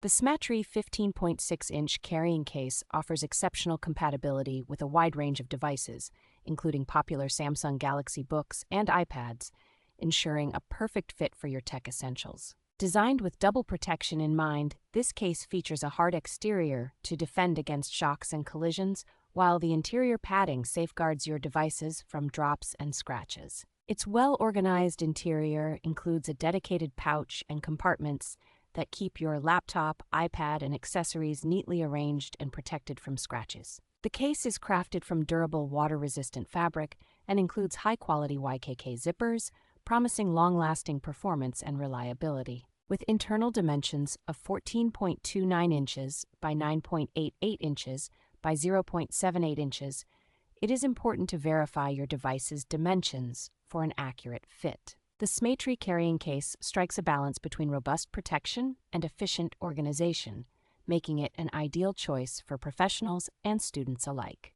The Smatree 15.6-inch carrying case offers exceptional compatibility with a wide range of devices, including popular Samsung Galaxy Books and iPads, ensuring a perfect fit for your tech essentials. Designed with double protection in mind, this case features a hard exterior to defend against shocks and collisions, while the interior padding safeguards your devices from drops and scratches. Its well-organized interior includes a dedicated pouch and compartments that keep your laptop, iPad, and accessories neatly arranged and protected from scratches. The case is crafted from durable, water-resistant fabric and includes high-quality YKK zippers, promising long-lasting performance and reliability. With internal dimensions of 14.29 inches by 9.88 inches by 0.78 inches, it is important to verify your device's dimensions for an accurate fit. The Smatree carrying case strikes a balance between robust protection and efficient organization, making it an ideal choice for professionals and students alike.